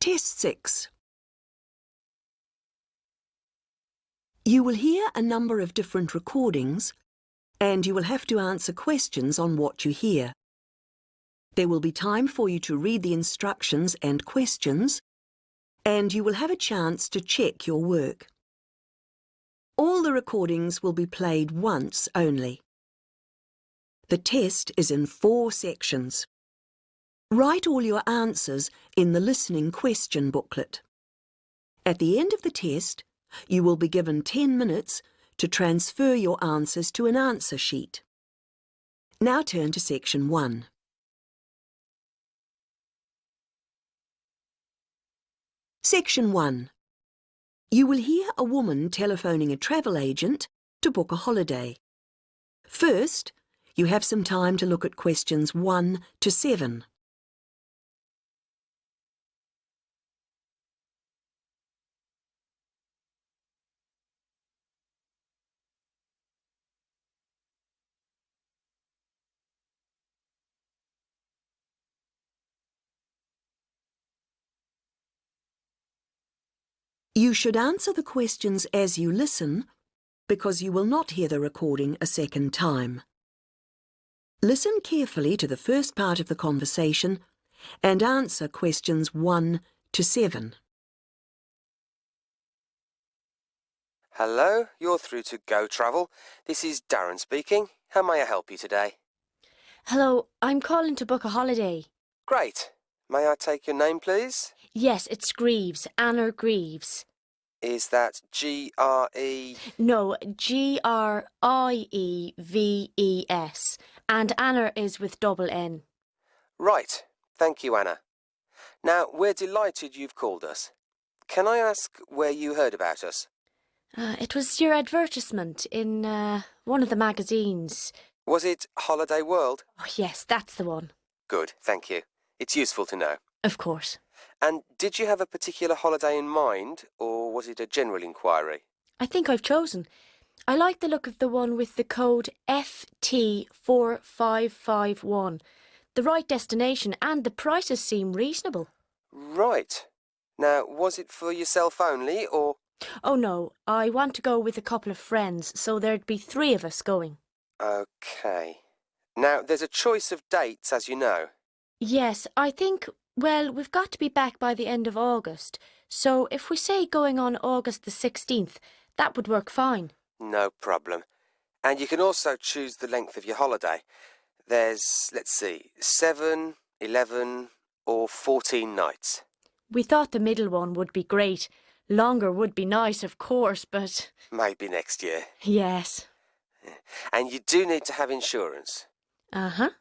Test 6. You will hear a number of different recordings, and you will have to answer questions on what you hear. There will be time for you to read the instructions and questions, and you will have a chance to check your work. All the recordings will be played once only. The test is in 4 sections. Write all your answers in the listening question booklet. At the end of the test, you will be given 10 minutes to transfer your answers to an answer sheet. Now turn to section 1. Section 1. You will hear a woman telephoning a travel agent to book a holiday. First, you have some time to look at questions 1 to 7. You should answer the questions as you listen, because you will not hear the recording a second time. Listen carefully to the first part of the conversation and answer questions 1 to 7. Hello, you're through to Go Travel. This is Darren speaking. How may I help you today? Hello, I'm calling to book a holiday. Great. May I take your name, please? Yes, it's Greaves, Anna Greaves. Is that G-R-E... No, Grieves, and Anna is with double N. Right. Thank you, Anna. Now, we're delighted you've called us. Can I ask where you heard about us? It was your advertisement in one of the magazines. Was it Holiday World? Oh, yes, that's the one. Good, thank you. It's useful to know. Of course. And did you have a particular holiday in mind, or was it a general inquiry? I think I've chosen. I like the look of the one with the code FT4551. The right destination and the prices seem reasonable. Right. Now, was it for yourself only, or...? Oh no, I want to go with a couple of friends, so there'd be 3 of us going. OK. Now, there's a choice of dates, as you know. Yes, I think, well, we've got to be back by the end of August, so if we say going on August the 16th, that would work fine. No problem. And you can also choose the length of your holiday. There's, let's see, 7, 11 or 14 nights. We thought the middle one would be great. Longer would be nice, of course, but... Maybe next year. Yes. And you do need to have insurance. Uh-huh.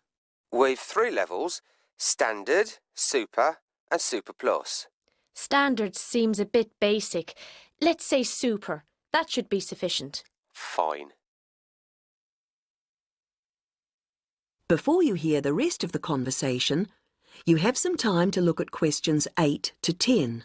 We've 3 levels: Standard, Super and Super Plus. Standard seems a bit basic. Let's say Super. That should be sufficient. Fine. Before you hear the rest of the conversation, you have some time to look at questions 8 to 10.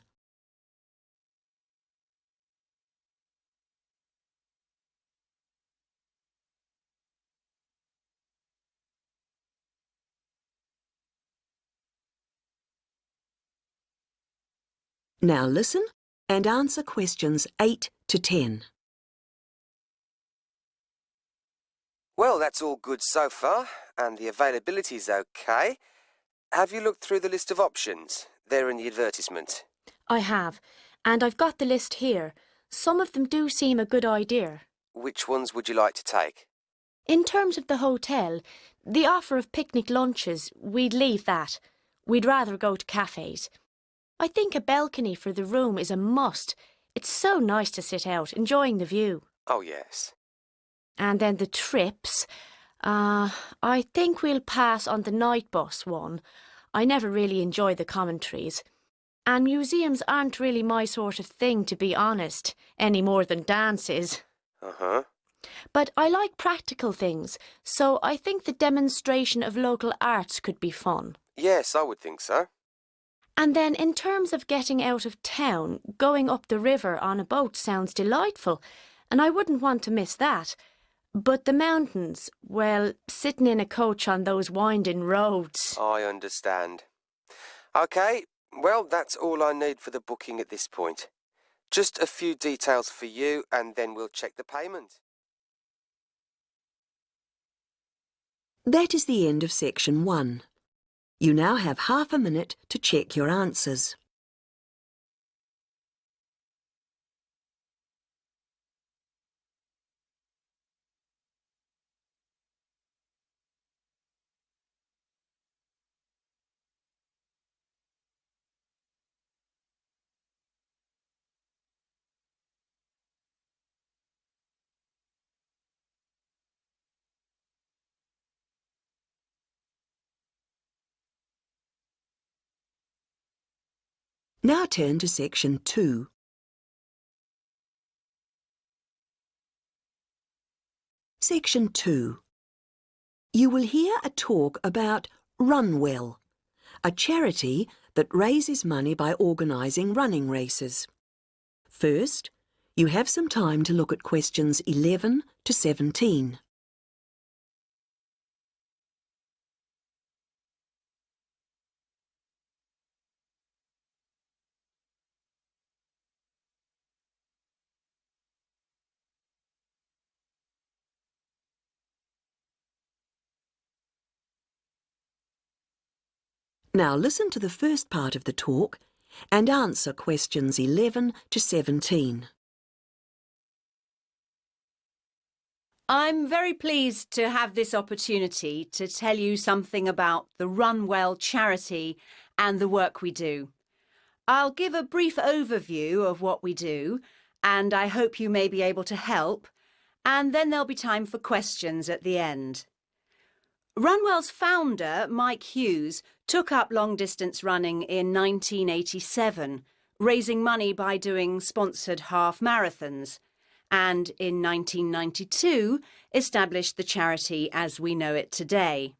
Now listen and answer questions 8 to 10. Well, that's all good so far, and the availability's OK. Have you looked through the list of options? They're in the advertisement. I have, and I've got the list here. Some of them do seem a good idea. Which ones would you like to take? In terms of the hotel, the offer of picnic lunches, we'd leave that. We'd rather go to cafes. I think a balcony for the room is a must. It's so nice to sit out, enjoying the view. Oh, yes. And then the trips. I think we'll pass on the night bus one. I never really enjoy the commentaries. And museums aren't really my sort of thing, to be honest, any more than dances. Uh-huh. But I like practical things, so I think the demonstration of local arts could be fun. Yes, I would think so. And then in terms of getting out of town, going up the river on a boat sounds delightful, and I wouldn't want to miss that. But the mountains, well, sitting in a coach on those winding roads. I understand. OK, Well, that's all I need for the booking at this point. Just a few details for you and then we'll check the payment. That is the end of section 1. You now have half a minute to check your answers. Now turn to section 2. Section 2. You will hear a talk about Run Well, a charity that raises money by organising running races. First, you have some time to look at questions 11 to 17. Now listen to the first part of the talk and answer questions 11 to 17. I'm very pleased to have this opportunity to tell you something about the Run Well charity and the work we do. I'll give a brief overview of what we do, and I hope you may be able to help, and then there'll be time for questions at the end. Runwell's founder, Mike Hughes, took up long-distance running in 1987, raising money by doing sponsored half marathons, and in 1992 established the charity as we know it today.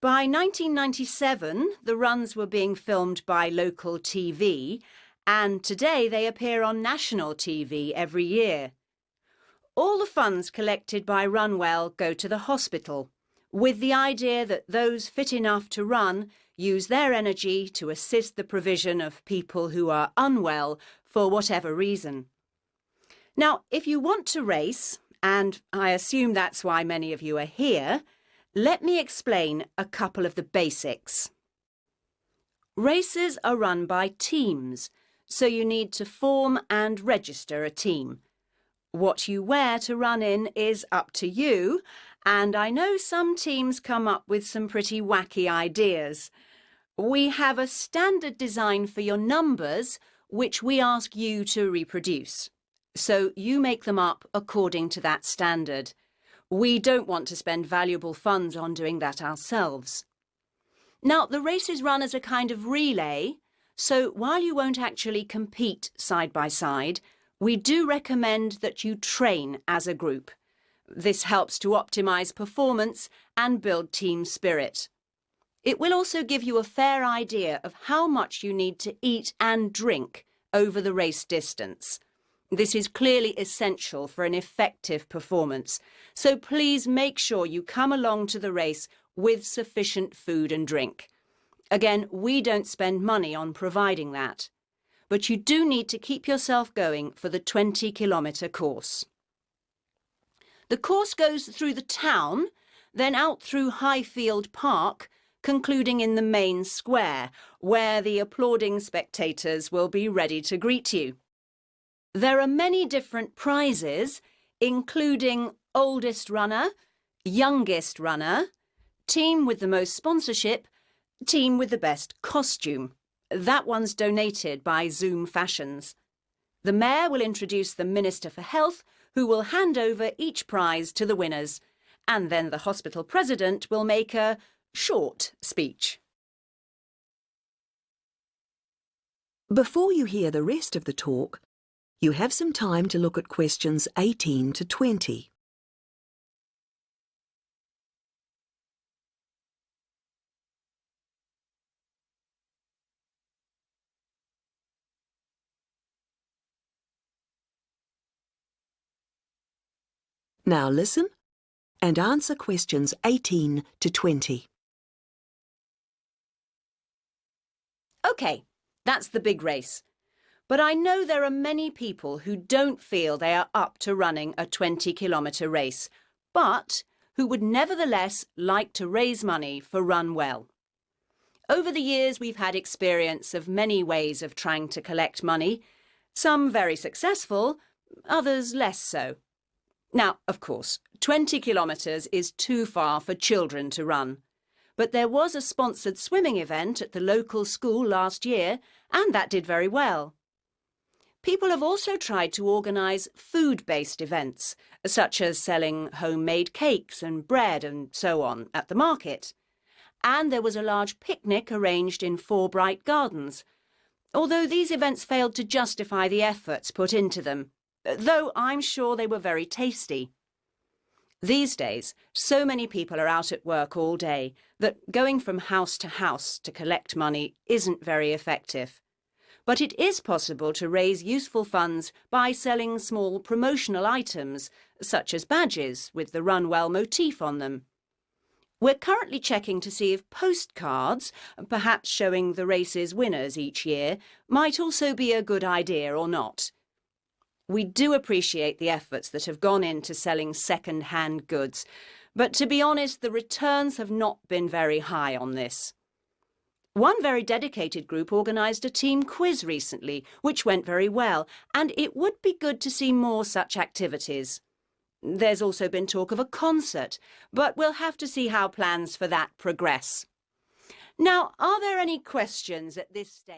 By 1997, the runs were being filmed by local TV, and today they appear on national TV every year. All the funds collected by Runwell go to the hospital, with the idea that those fit enough to run use their energy to assist the provision of people who are unwell for whatever reason. Now, if you want to race, and I assume that's why many of you are here, let me explain a couple of the basics. Races are run by teams, so you need to form and register a team. What you wear to run in is up to you, and I know some teams come up with some pretty wacky ideas. We have a standard design for your numbers, which we ask you to reproduce. So you make them up according to that standard. We don't want to spend valuable funds on doing that ourselves. Now, the race is run as a kind of relay, so while you won't actually compete side by side, we do recommend that you train as a group. This helps to optimise performance and build team spirit. It will also give you a fair idea of how much you need to eat and drink over the race distance. This is clearly essential for an effective performance, so please make sure you come along to the race with sufficient food and drink. Again, we don't spend money on providing that, but you do need to keep yourself going for the 20-kilometre course. The course goes through the town, then out through Highfield Park, concluding in the main square, where the applauding spectators will be ready to greet you. There are many different prizes, including oldest runner, youngest runner, team with the most sponsorship, team with the best costume. That one's donated by Zoom Fashions. The Mayor will introduce the Minister for Health, who will hand over each prize to the winners, and then the hospital president will make a short speech. Before you hear the rest of the talk, you have some time to look at questions 18 to 20. Now listen and answer questions 18 to 20. OK, that's the big race. But I know there are many people who don't feel they are up to running a 20-kilometre race, but who would nevertheless like to raise money for Run Well. Over the years, we've had experience of many ways of trying to collect money, some very successful, others less so. Now, of course, 20 kilometres is too far for children to run. But there was a sponsored swimming event at the local school last year, and that did very well. People have also tried to organise food-based events, such as selling homemade cakes and bread and so on at the market. And there was a large picnic arranged in 4 Bright Gardens, although these events failed to justify the efforts put into them, though I'm sure they were very tasty. These days, so many people are out at work all day that going from house to collect money isn't very effective. But it is possible to raise useful funds by selling small promotional items, such as badges with the Run Well motif on them. We're currently checking to see if postcards, perhaps showing the race's winners each year, might also be a good idea or not. We do appreciate the efforts that have gone into selling second-hand goods, but to be honest, the returns have not been very high on this. One very dedicated group organised a team quiz recently, which went very well, and it would be good to see more such activities. There's also been talk of a concert, but we'll have to see how plans for that progress. Now, are there any questions at this stage?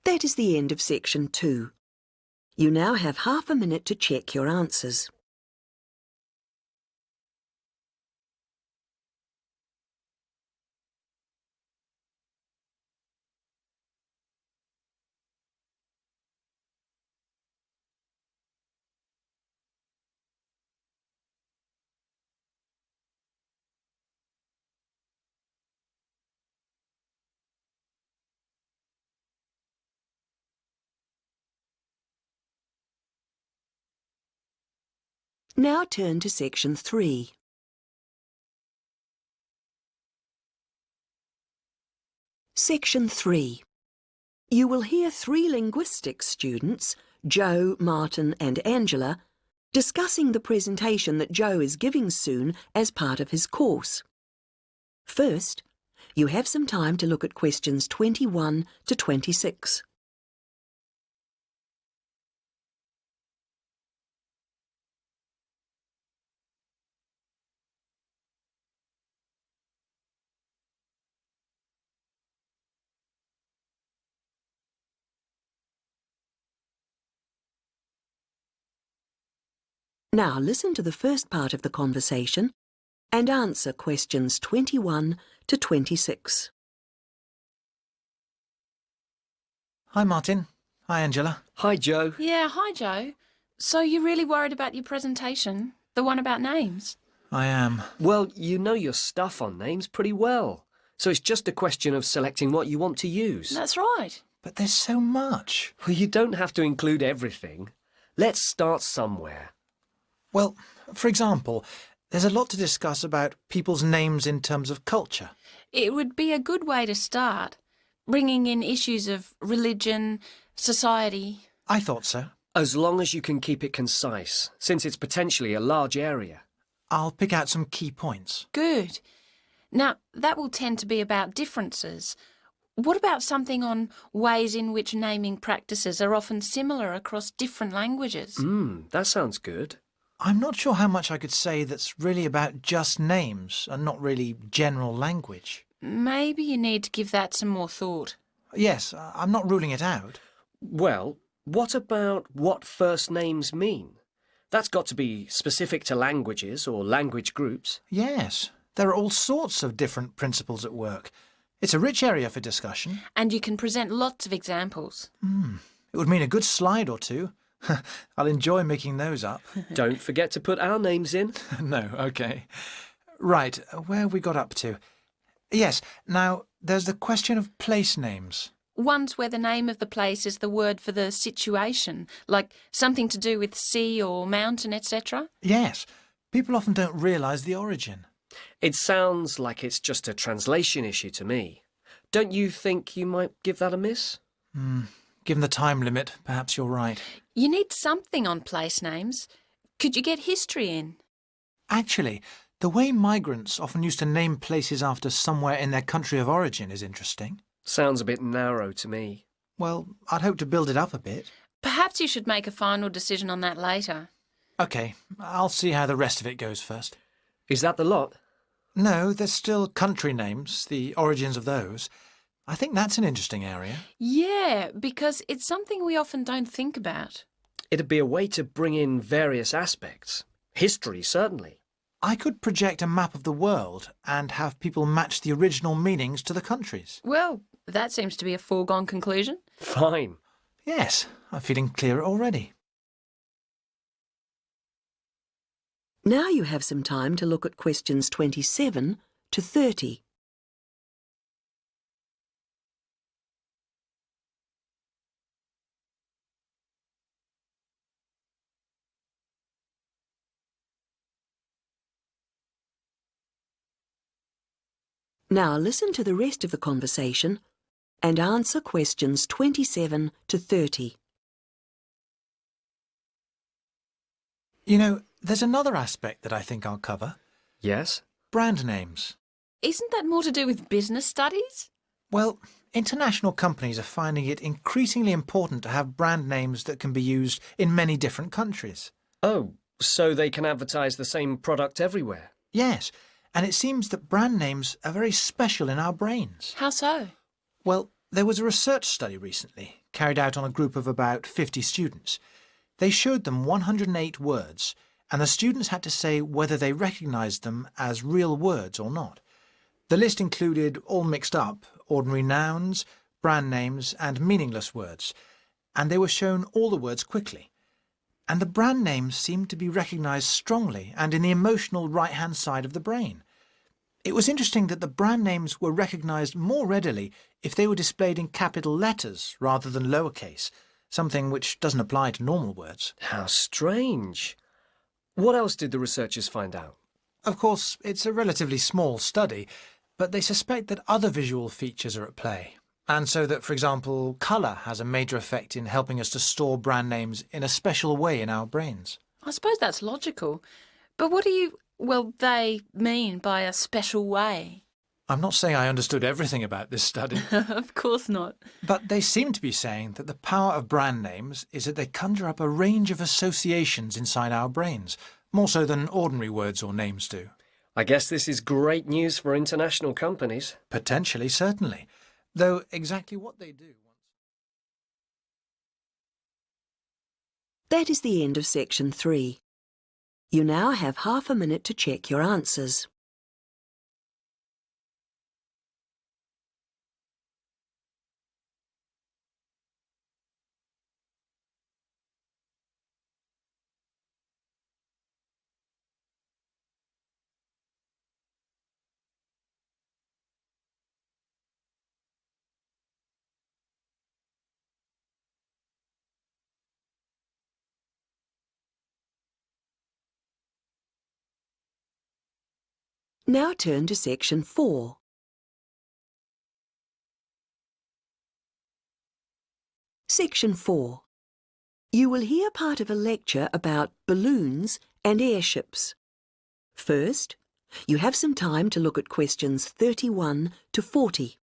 That is the end of section 2. You now have half a minute to check your answers. Now turn to section 3. Section 3. You will hear 3 linguistics students, Joe, Martin and Angela, discussing the presentation that Joe is giving soon as part of his course. First, you have some time to look at questions 21 to 26. Now listen to the first part of the conversation and answer questions 21 to 26. Hi, Martin. Hi, Angela. Hi, Joe. Yeah, hi, Joe. So you're really worried about your presentation? The one about names? I am. Well, you know your stuff on names pretty well. So it's just a question of selecting what you want to use. That's right. But there's so much. Well, you don't have to include everything. Let's start somewhere. Well, for example, there's a lot to discuss about people's names in terms of culture. It would be a good way to start, bringing in issues of religion, society. I thought so. As long as you can keep it concise, since it's potentially a large area. I'll pick out some key points. Good. Now, that will tend to be about differences. What about something on ways in which naming practices are often similar across different languages? That sounds good. I'm not sure how much I could say that's really about just names and not really general language. Maybe you need to give that some more thought. Yes, I'm not ruling it out. Well, what about what first names mean? That's got to be specific to languages or language groups. Yes, there are all sorts of different principles at work. It's a rich area for discussion. And you can present lots of examples. It would mean a good slide or two. I'll enjoy making those up. Don't forget to put our names in. No, OK. Right, where have we got up to? Yes, now, there's the question of place names. Ones where the name of the place is the word for the situation, like something to do with sea or mountain, etc. Yes, people often don't realise the origin. It sounds like it's just a translation issue to me. Don't you think you might give that a miss? Given the time limit, perhaps you're right. You need something on place names. Could you get history in? Actually, the way migrants often used to name places after somewhere in their country of origin is interesting. Sounds a bit narrow to me. Well, I'd hope to build it up a bit. Perhaps you should make a final decision on that later. OK, I'll see how the rest of it goes first. Is that the lot? No, there's still country names, the origins of those. I think that's an interesting area. Yeah, because it's something we often don't think about. It'd be a way to bring in various aspects. History, certainly. I could project a map of the world and have people match the original meanings to the countries. Well, that seems to be a foregone conclusion. Fine. Yes, I'm feeling clearer already. Now you have some time to look at questions 27 to 30. Now listen to the rest of the conversation and answer questions 27 to 30. You know, there's another aspect that I think I'll cover. Yes? Brand names. Isn't that more to do with business studies? Well, international companies are finding it increasingly important to have brand names that can be used in many different countries. Oh, so they can advertise the same product everywhere? Yes, and it seems that brand names are very special in our brains. How so? Well, there was a research study recently, carried out on a group of about 50 students. They showed them 108 words, and the students had to say whether they recognised them as real words or not. The list included, all mixed up, ordinary nouns, brand names and meaningless words, and they were shown all the words quickly. And the brand names seemed to be recognised strongly and in the emotional right-hand side of the brain. It was interesting that the brand names were recognised more readily if they were displayed in capital letters rather than lowercase, something which doesn't apply to normal words. How strange. What else did the researchers find out? Of course, it's a relatively small study, but they suspect that other visual features are at play, and so that, for example, colour has a major effect in helping us to store brand names in a special way in our brains. I suppose that's logical. But what they mean by a special way? I'm not saying I understood everything about this study, Of course not. but they seem to be saying that the power of brand names is that they conjure up a range of associations inside our brains, more so than ordinary words or names do. I guess this is great news for international companies. Potentially, certainly, though exactly what they do... That is the end of section 3. You now have half a minute to check your answers. Now turn to section 4. Section 4. You will hear part of a lecture about balloons and airships. First, you have some time to look at questions 31 to 40.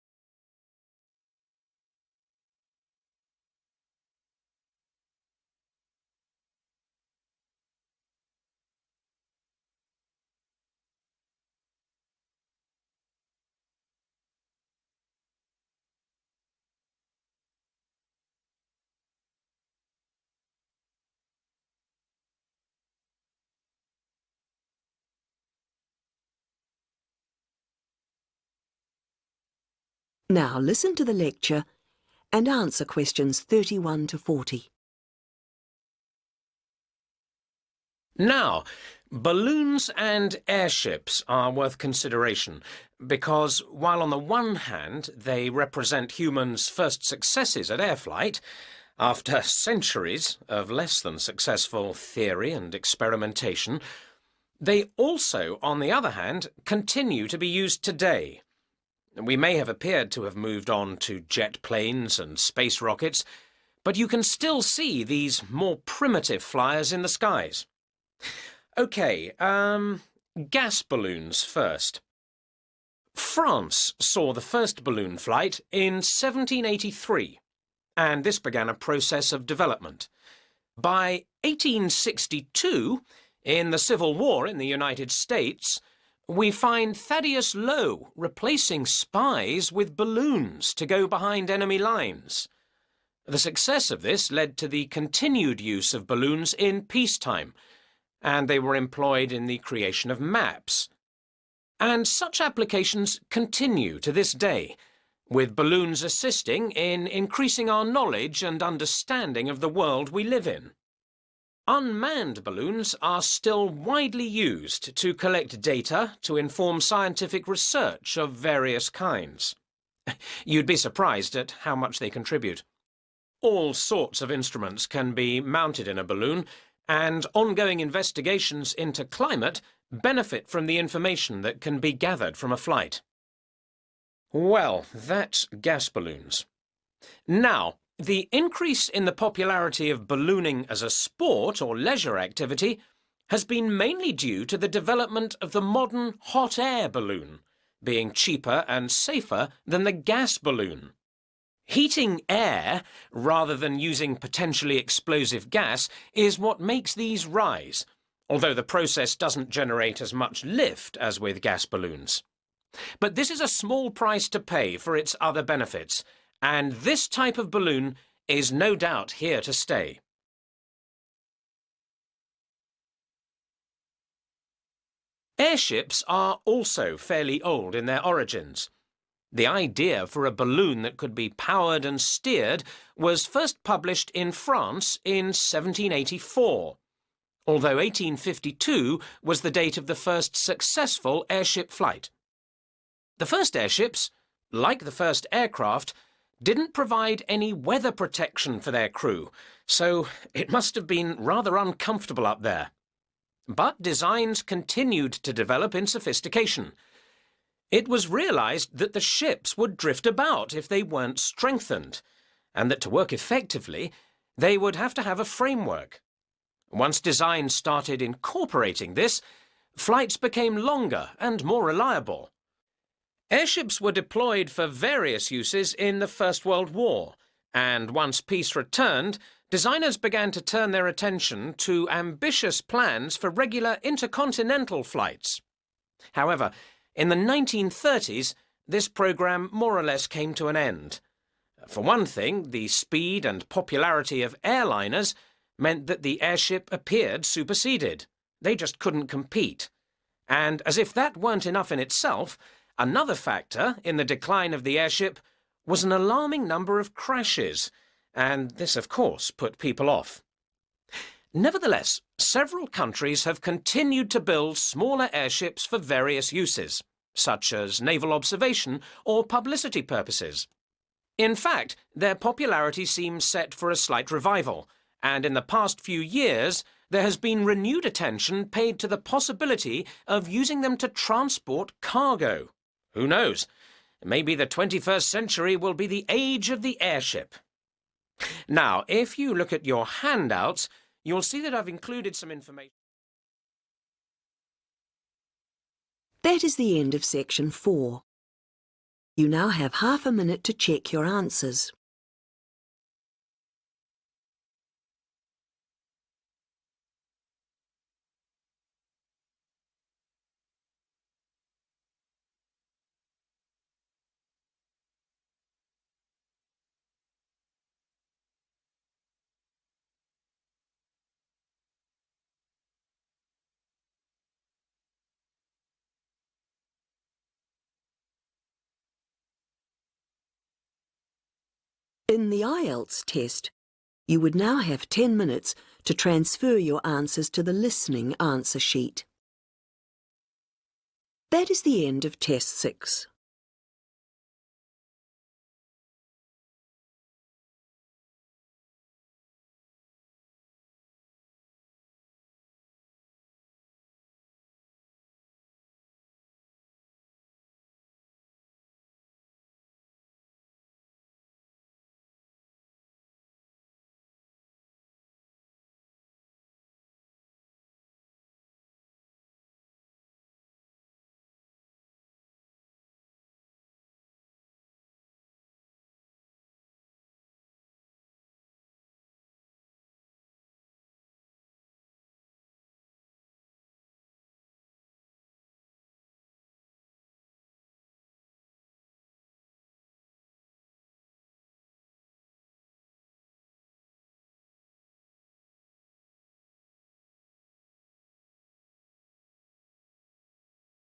Now listen to the lecture and answer questions 31 to 40. Now, balloons and airships are worth consideration because while on the one hand they represent humans' first successes at air flight, after centuries of less than successful theory and experimentation, They also, on the other hand, continue to be used today. We may have appeared to have moved on to jet planes and space rockets, but you can still see these more primitive flyers in the skies. OK, gas balloons first. France saw the first balloon flight in 1783, and this began a process of development. By 1862, in the Civil War in the United States, we find Thaddeus Lowe replacing spies with balloons to go behind enemy lines. The success of this led to the continued use of balloons in peacetime, and they were employed in the creation of maps. And such applications continue to this day, with balloons assisting in increasing our knowledge and understanding of the world we live in. Unmanned balloons are still widely used to collect data to inform scientific research of various kinds. You'd be surprised at how much they contribute. All sorts of instruments can be mounted in a balloon, and ongoing investigations into climate benefit from the information that can be gathered from a flight. Well, that's gas balloons. Now, the increase in the popularity of ballooning as a sport or leisure activity has been mainly due to the development of the modern hot air balloon, being cheaper and safer than the gas balloon. Heating air, rather than using potentially explosive gas, is what makes these rise, although the process doesn't generate as much lift as with gas balloons. But this is a small price to pay for its other benefits, and this type of balloon is no doubt here to stay. Airships are also fairly old in their origins. The idea for a balloon that could be powered and steered was first published in France in 1784, although 1852 was the date of the first successful airship flight. The first airships, like the first aircraft, didn't provide any weather protection for their crew, so it must have been rather uncomfortable up there. But designs continued to develop in sophistication. It was realised that the ships would drift about if they weren't strengthened, and that to work effectively, they would have to have a framework. Once designs started incorporating this, flights became longer and more reliable. Airships were deployed for various uses in the First World War, and once peace returned, designers began to turn their attention to ambitious plans for regular intercontinental flights. However, in the 1930s, this program more or less came to an end. For one thing, the speed and popularity of airliners meant that the airship appeared superseded. They just couldn't compete. And as if that weren't enough in itself, another factor in the decline of the airship was an alarming number of crashes, and this, of course, put people off. Nevertheless, several countries have continued to build smaller airships for various uses, such as naval observation or publicity purposes. In fact, their popularity seems set for a slight revival, and in the past few years, there has been renewed attention paid to the possibility of using them to transport cargo. Who knows? Maybe the 21st century will be the age of the airship. Now, if you look at your handouts, you'll see that I've included some information. That is the end of section 4. You now have half a minute to check your answers. In the IELTS test, you would now have 10 minutes to transfer your answers to the listening answer sheet. That is the end of Test 6.